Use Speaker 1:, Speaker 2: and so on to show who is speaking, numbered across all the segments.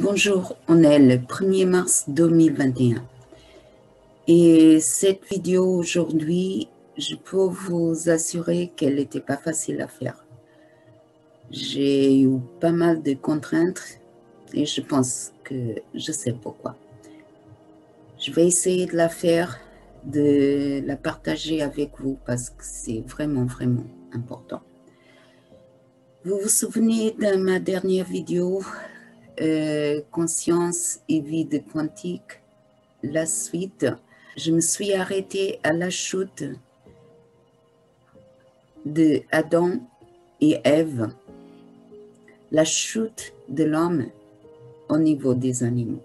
Speaker 1: Bonjour, on est le 1er mars 2021 et cette vidéo aujourd'hui, je peux vous assurer qu'elle n'était pas facile à faire. J'ai eu pas mal de contraintes et je pense que je sais pourquoi. Je vais essayer de la faire, de la partager avec vous parce que c'est vraiment important. Vous vous souvenez de ma dernière vidéo Conscience et vide quantique, la suite. Je me suis arrêtée à la chute de Adam et Ève, la chute de l'homme au niveau des animaux.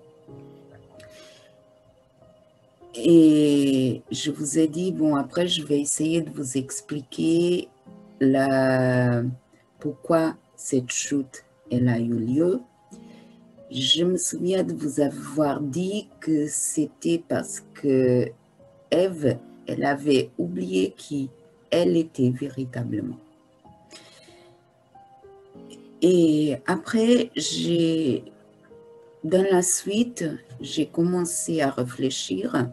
Speaker 1: Et je vous ai dit, bon, après je vais essayer de vous expliquer pourquoi cette chute elle a eu lieu. Je me souviens de vous avoir dit que c'était parce que Ève, elle avait oublié qui elle était véritablement. Et après, dans la suite, j'ai commencé à réfléchir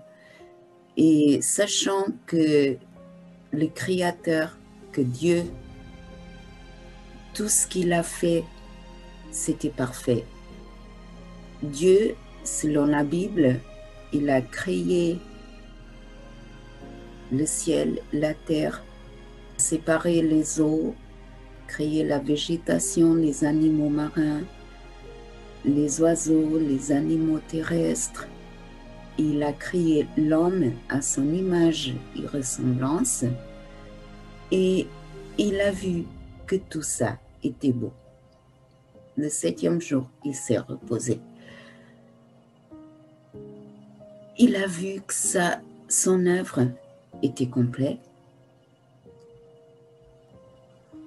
Speaker 1: et sachant que le Créateur, que Dieu, tout ce qu'il a fait, c'était parfait. Dieu, selon la Bible, il a créé le ciel, la terre, séparé les eaux, créé la végétation, les animaux marins, les oiseaux, les animaux terrestres. Il a créé l'homme à son image et ressemblance et il a vu que tout ça était beau. Le 7e jour, il s'est reposé. Il a vu que son œuvre était complète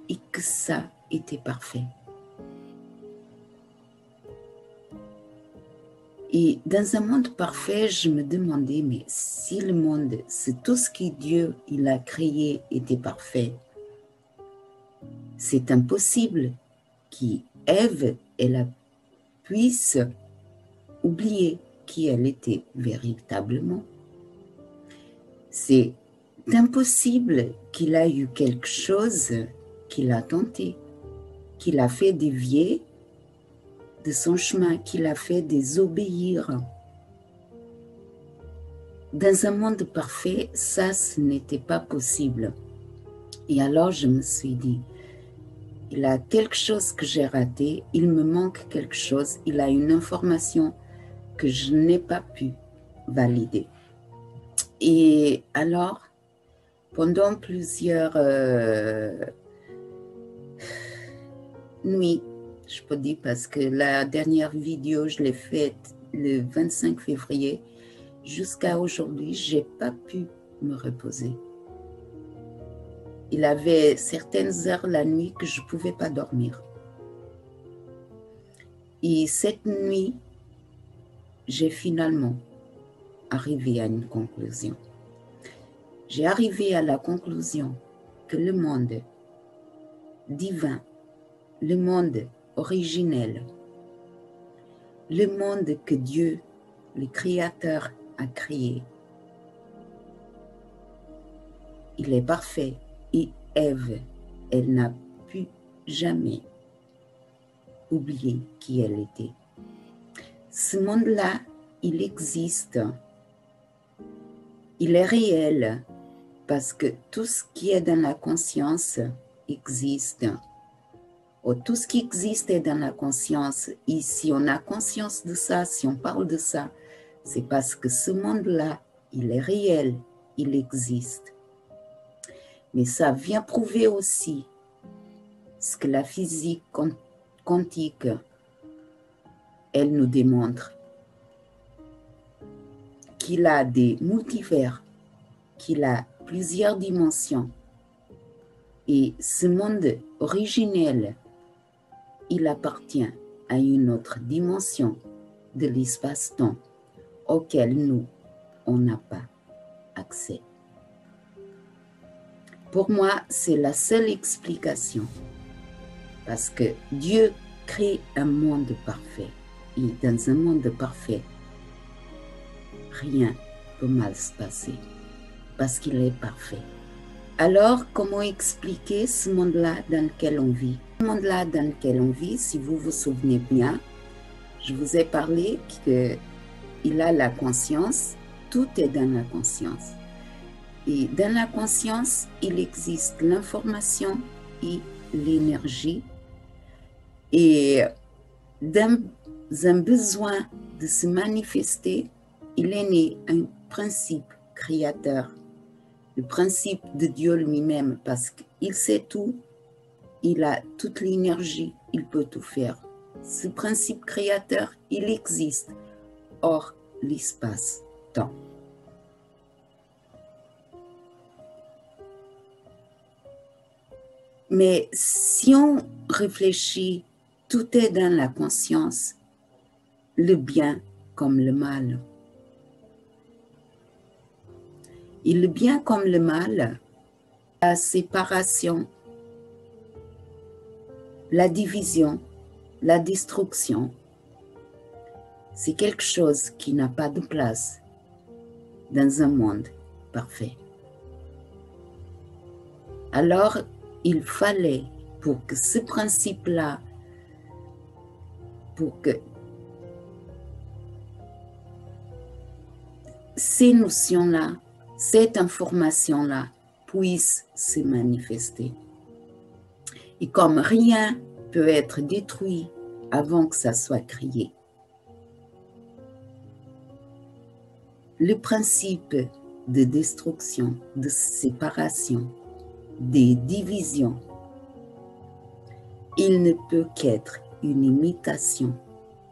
Speaker 1: et que ça était parfait. Et dans un monde parfait, je me demandais, mais si le monde, c'est tout ce que Dieu il a créé était parfait, c'est impossible qu'Ève, elle puisse oublier qui elle était véritablement. C'est impossible qu'il a eu quelque chose qu'il a tenté, qu'il a fait dévier de son chemin, qu'il a fait désobéir. Dans un monde parfait, ça, ce n'était pas possible. Et alors, je me suis dit, il a quelque chose que j'ai raté, il me manque quelque chose, il a une information que je n'ai pas pu valider. Et alors, pendant plusieurs nuits, je peux dire, parce que la dernière vidéo, je l'ai faite le 25 février, jusqu'à aujourd'hui, je n'ai pas pu me reposer. Il avait certaines heures la nuit que je ne pouvais pas dormir. Et cette nuit, j'ai finalement arrivé à une conclusion. J'ai arrivé à la conclusion que le monde divin, le monde originel, le monde que Dieu, le Créateur, a créé, il est parfait. Et Ève, elle n'a pu jamais oublier qui elle était. Ce monde-là, il existe. Il est réel parce que tout ce qui est dans la conscience existe. Tout ce qui existe est dans la conscience. Et si on a conscience de ça, si on parle de ça, c'est parce que ce monde-là, il est réel, il existe. Mais ça vient prouver aussi ce que la physique quantique, elle nous démontre. Qu'il a des multivers, qu'il a plusieurs dimensions. Et ce monde originel, il appartient à une autre dimension de l'espace-temps auquel nous, on n'a pas accès. Pour moi, c'est la seule explication. Parce que Dieu crée un monde parfait. Et dans un monde parfait, rien ne peut mal se passer parce qu'il est parfait. Alors, comment expliquer ce monde-là dans lequel on vit? Ce monde-là dans lequel on vit, si vous vous souvenez bien, je vous ai parlé qu'il a la conscience, tout est dans la conscience. Et dans la conscience, il existe l'information et l'énergie. Et d'un besoin de se manifester, il est né un principe créateur, le principe de Dieu lui-même, parce qu'il sait tout, il a toute l'énergie, il peut tout faire. Ce principe créateur, il existe hors l'espace-temps. Mais si on réfléchit, tout est dans la conscience, le bien comme le mal. Et le bien comme le mal, la séparation, la division, la destruction, c'est quelque chose qui n'a pas de place dans un monde parfait. Alors, il fallait, pour que ce principe-là, pour que ces notions-là, cette information-là puisse se manifester. Et comme rien peut être détruit avant que ça soit créé, le principe de destruction, de séparation, des divisions, il ne peut qu'être une imitation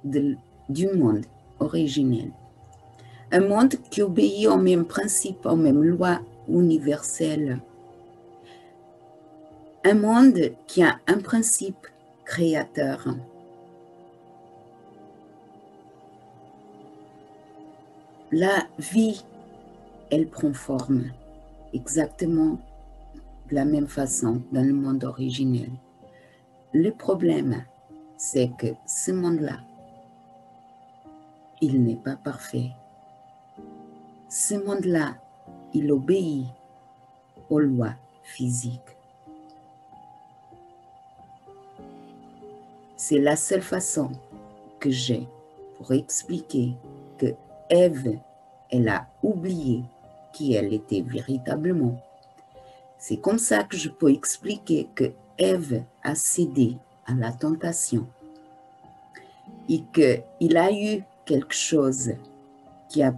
Speaker 1: du monde originel. Un monde qui obéit aux mêmes principes, aux mêmes lois universelles. Un monde qui a un principe créateur. La vie, elle prend forme exactement de la même façon dans le monde originel. Le problème, c'est que ce monde-là, il n'est pas parfait. Ce monde-là, il obéit aux lois physiques. C'est la seule façon que j'ai pour expliquer que Ève, elle a oublié qui elle était véritablement. C'est comme ça que je peux expliquer que Ève a cédé à la tentation et qu'il a eu quelque chose qui a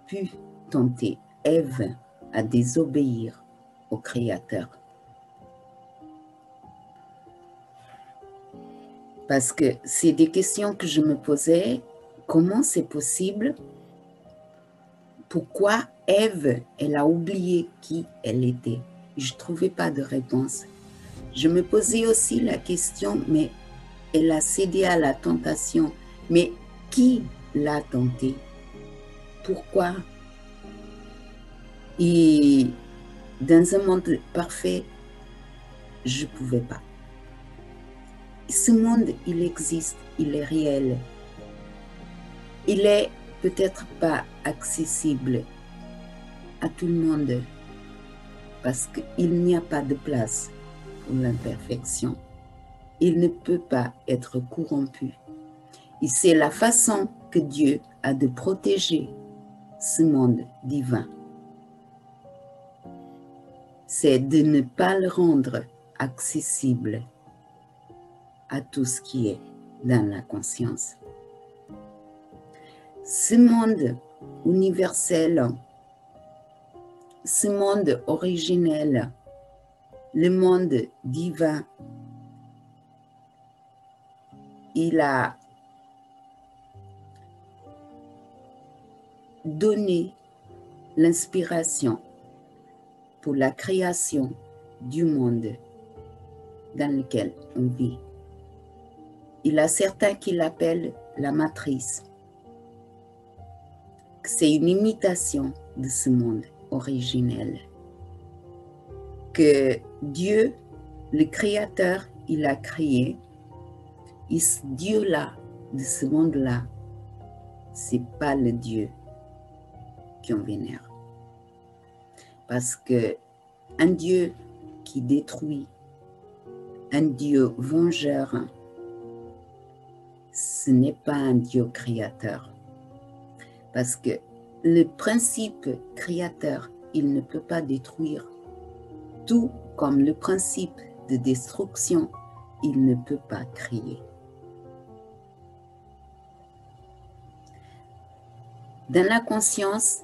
Speaker 1: pu tenter Ève à désobéir au Créateur. Parce que c'est des questions que je me posais. Comment c'est possible? Pourquoi Ève, elle a oublié qui elle était? Je ne trouvais pas de réponse. Je me posais aussi la question, mais elle a cédé à la tentation. Mais qui l'a tenté? Pourquoi? Et dans un monde parfait, je ne pouvais pas. Ce monde, il existe, il est réel. Il est peut-être pas accessible à tout le monde parce qu'il n'y a pas de place pour l'imperfection. Il ne peut pas être corrompu. Et c'est la façon que Dieu a de protéger ce monde divin. C'est de ne pas le rendre accessible à tout ce qui est dans la conscience. Ce monde universel, ce monde originel, le monde divin, il a donné l'inspiration pour la création du monde dans lequel on vit. Il y a certains qui l'appellent la matrice. C'est une imitation de ce monde originel que Dieu, le Créateur, il a créé. Et ce Dieu-là, de ce monde-là, c'est pas le Dieu qu'on vénère. Parce que un Dieu qui détruit, un Dieu vengeur, ce n'est pas un Dieu créateur. Parce que le principe créateur, il ne peut pas détruire. Tout comme le principe de destruction, il ne peut pas créer. Dans la conscience,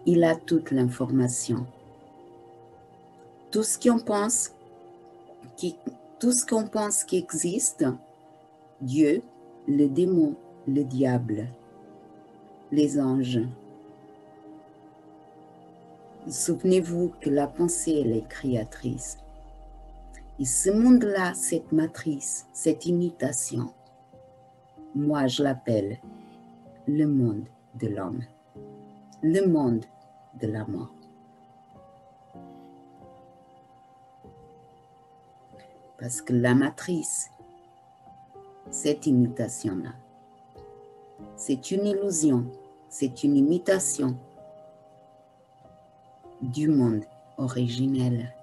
Speaker 1: il a toute l'information. Tout ce qu'on pense qui existe, Dieu, le démon, le diable, les anges. Souvenez-vous que la pensée, elle est créatrice. Et ce monde-là, cette matrice, cette imitation, moi je l'appelle le monde de l'homme, le monde de la mort. Parce que la matrice, cette imitation-là, c'est une illusion, c'est une imitation du monde originel,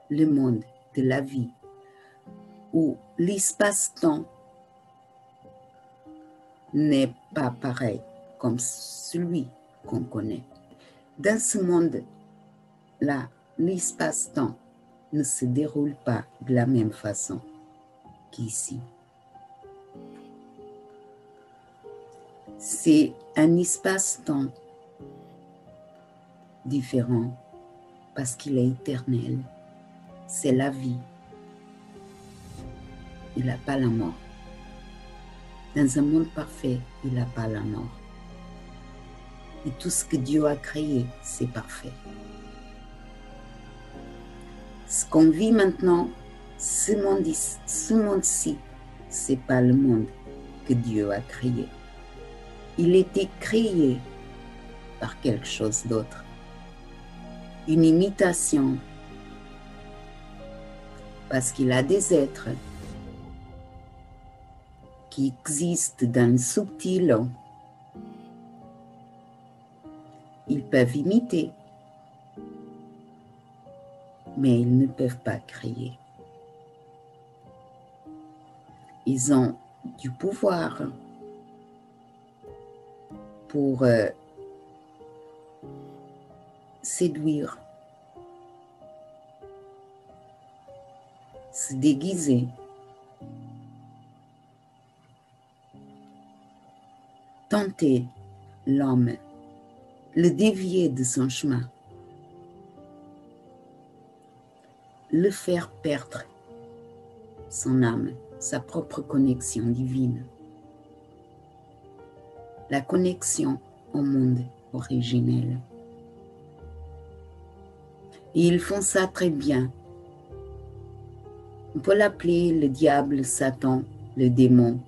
Speaker 1: le monde de la vie, où l'espace-temps n'est pas pareil comme celui qu'on connaît. Dans ce monde-là, l'espace-temps ne se déroule pas de la même façon qu'ici. C'est un espace-temps différent parce qu'il est éternel. C'est la vie. Il n'a pas la mort. Dans un monde parfait, il n'a pas la mort. Et tout ce que Dieu a créé, c'est parfait. Ce qu'on vit maintenant, ce monde-ci, c'est pas le monde que Dieu a créé. Il était créé par quelque chose d'autre. Une imitation. Parce qu'il a des êtres qui existent dans le subtil. Ils peuvent imiter, mais ils ne peuvent pas créer. Ils ont du pouvoir pour séduire, se déguiser, tenter l'homme, le dévier de son chemin, le faire perdre son âme, sa propre connexion divine, la connexion au monde originel. Et ils font ça très bien. On peut l'appeler le diable, Satan, le démon.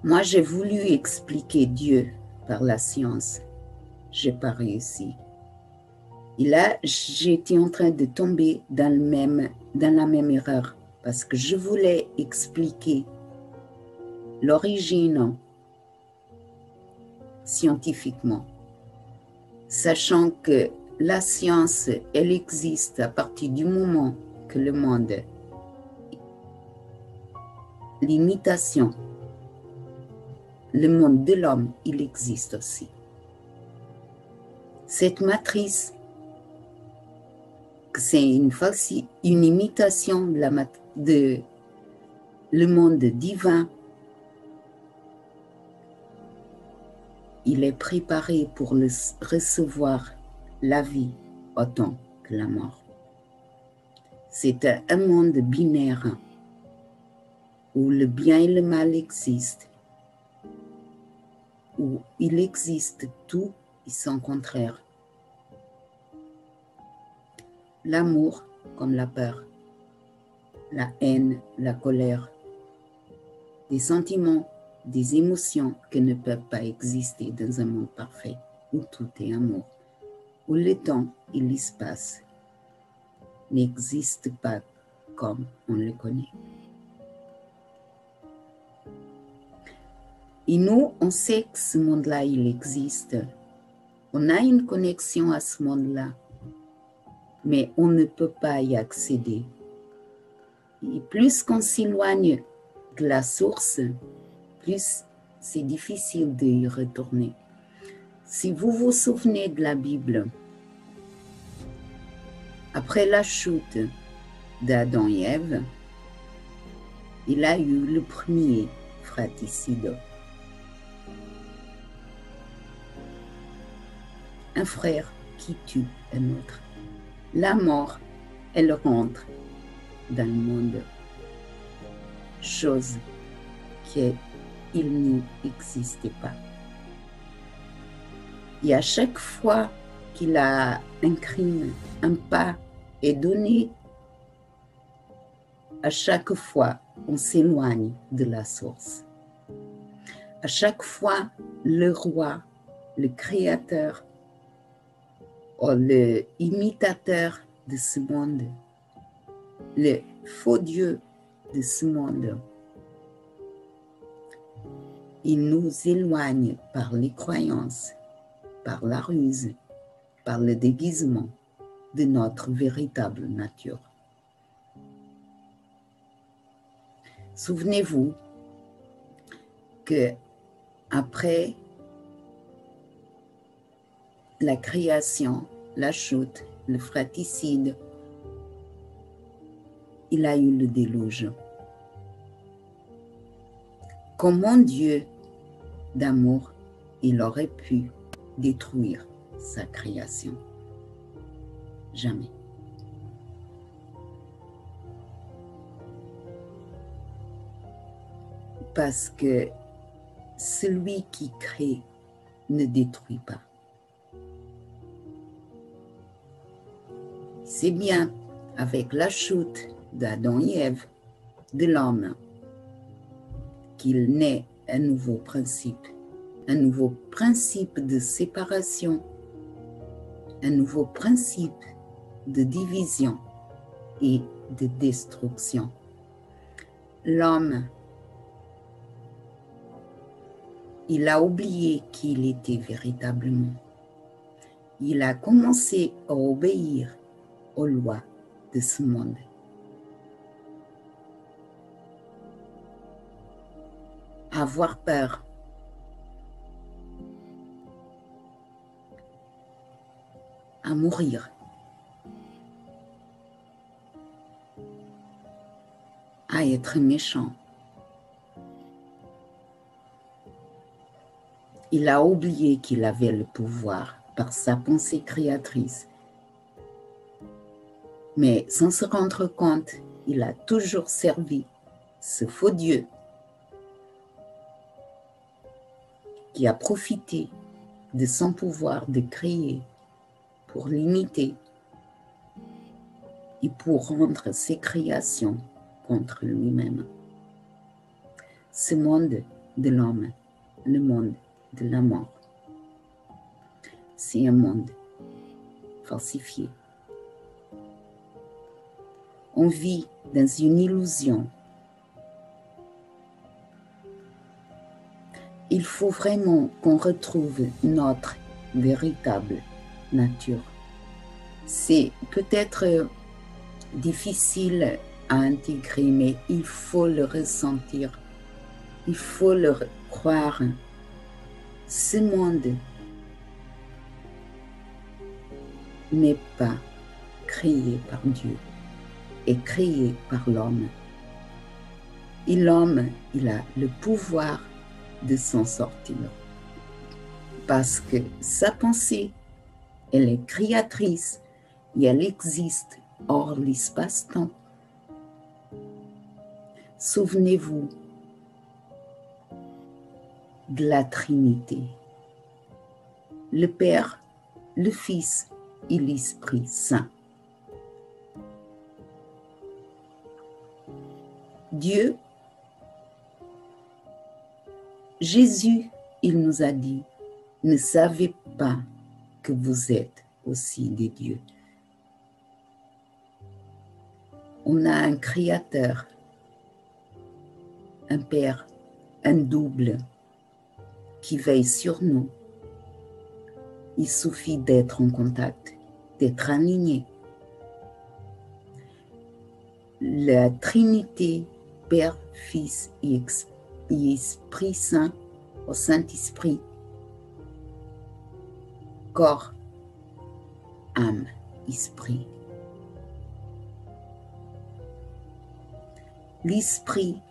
Speaker 1: Moi, j'ai voulu expliquer Dieu par la science. Je n'ai pas réussi. Et là, j'étais en train de tomber dans la même erreur parce que je voulais expliquer l'origine scientifiquement, sachant que la science, elle existe à partir du moment que le monde, l'imitation, le monde de l'homme, il existe aussi. Cette matrice, c'est une imitation de le monde divin. Il est préparé pour recevoir la vie autant que la mort. C'est un monde binaire où le bien et le mal existent, où il existe tout et son contraire. L'amour comme la peur, la haine, la colère, des sentiments, des émotions qui ne peuvent pas exister dans un monde parfait où tout est amour, où le temps et l'espace n'existent pas comme on le connaît. Et nous, on sait que ce monde-là, il existe. On a une connexion à ce monde-là, mais on ne peut pas y accéder. Et plus qu'on s'éloigne de la source, plus c'est difficile d'y retourner. Si vous vous souvenez de la Bible, après la chute d'Adam et Ève, il a eu le premier fratricide. Un frère qui tue un autre. La mort, elle rentre dans le monde. Chose qu'il n'y existait pas. Et à chaque fois qu'il a un crime, un pas est donné, à chaque fois, on s'éloigne de la source. À chaque fois, le roi, le créateur, ou le imitateur de ce monde, le faux Dieu de ce monde, il nous éloigne par les croyances, par la ruse, par le déguisement de notre véritable nature. Souvenez-vous que après la création, la chute, le fratricide, il a eu le déluge. Comment Dieu d'amour, il aurait pu détruire sa création? Jamais. Parce que celui qui crée ne détruit pas. C'est bien avec la chute d'Adam et Ève, de l'homme, qu'il naît un nouveau principe de séparation, un nouveau principe de division et de destruction. L'homme, il a oublié qui il était véritablement. Il a commencé à obéir aux lois de ce monde. Avoir peur. À mourir. À être méchant. Il a oublié qu'il avait le pouvoir par sa pensée créatrice. Mais sans se rendre compte, il a toujours servi ce faux Dieu qui a profité de son pouvoir de créer pour l'imiter et pour rendre ses créations contre lui-même. Ce monde de l'homme, le monde de la mort, c'est un monde falsifié. On vit dans une illusion. Il faut vraiment qu'on retrouve notre véritable nature. C'est peut-être difficile à intégrer, mais il faut le ressentir. Il faut le croire. Ce monde n'est pas créé par Dieu, est créé par l'homme. Et l'homme, il a le pouvoir de s'en sortir. Parce que sa pensée, elle est créatrice et elle existe hors l'espace-temps. Souvenez-vous de la Trinité, le Père, le Fils et l'Esprit Saint. Dieu, Jésus, il nous a dit, ne savez pas que vous êtes aussi des dieux. On a un créateur, un père, un double, qui veille sur nous. Il suffit d'être en contact, d'être aligné. La Trinité, Père, Fils et Esprit Saint, au Saint-Esprit, corps, âme, esprit. L'esprit,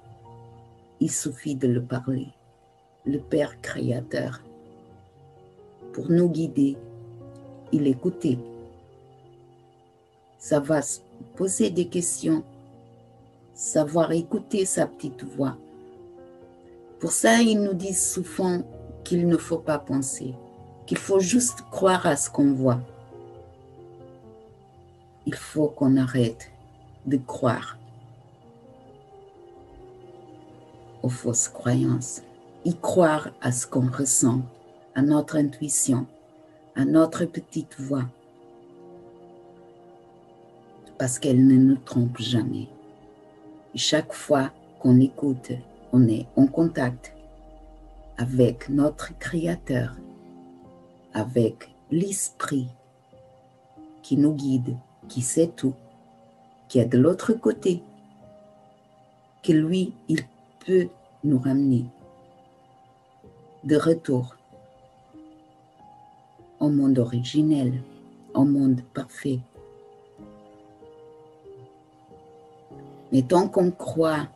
Speaker 1: il suffit de le parler. Le Père créateur, pour nous guider, il écoutait. Ça va poser des questions, savoir écouter sa petite voix. Pour ça, il nous dit souvent qu'il ne faut pas penser, qu'il faut juste croire à ce qu'on voit. Il faut qu'on arrête de croire aux fausses croyances et croire à ce qu'on ressent, à notre intuition, à notre petite voix, parce qu'elle ne nous trompe jamais. Et chaque fois qu'on écoute, on est en contact avec notre Créateur, avec l'Esprit qui nous guide, qui sait tout, qui est de l'autre côté, que lui, il peut nous ramener de retour au monde originel, au monde parfait. Mais tant qu'on croit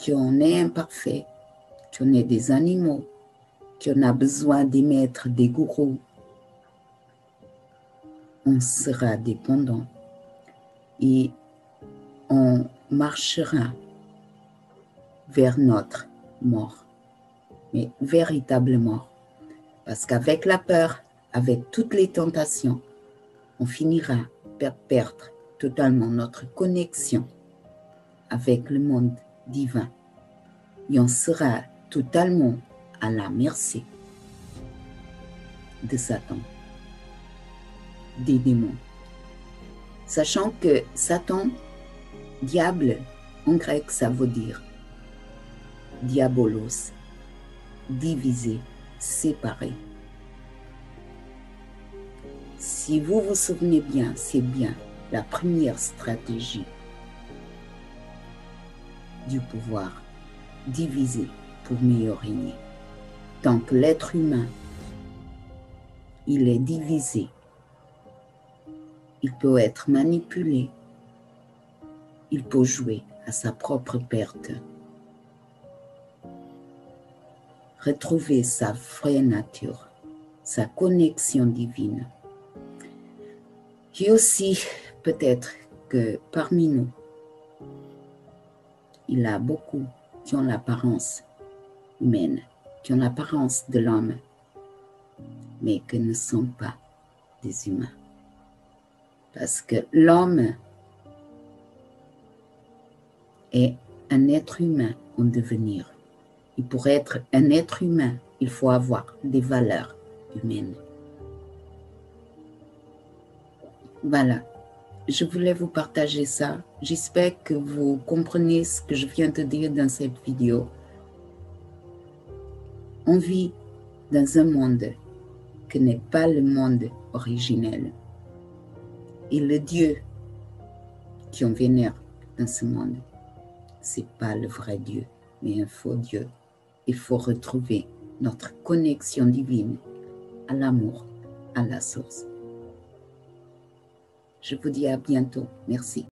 Speaker 1: qu'on est imparfait, qu'on est des animaux, qu'on a besoin d'émettre des gourous, on sera dépendant et on marchera vers notre mort, mais véritable mort. Parce qu'avec la peur, avec toutes les tentations, on finira par perdre totalement notre connexion avec le monde divin. Et on sera totalement à la merci de Satan, des démons. Sachant que Satan, diable, en grec, ça veut dire diabolos, divisé, séparé. Si vous vous souvenez bien, c'est bien la première stratégie du pouvoir, diviser pour mieux régner. Tant que l'être humain, il est divisé, il peut être manipulé, il peut jouer à sa propre perte. Retrouver sa vraie nature, sa connexion divine. Et aussi, peut-être que parmi nous, il y a beaucoup qui ont l'apparence humaine, qui ont l'apparence de l'homme, mais qui ne sont pas des humains. Parce que l'homme est un être humain en devenir. Et pour être un être humain, il faut avoir des valeurs humaines. Voilà, je voulais vous partager ça. J'espère que vous comprenez ce que je viens de dire dans cette vidéo. On vit dans un monde qui n'est pas le monde originel. Et le Dieu qui on vénère dans ce monde, ce n'est pas le vrai Dieu, mais un faux Dieu. Il faut retrouver notre connexion divine à l'amour, à la source. Je vous dis à bientôt. Merci.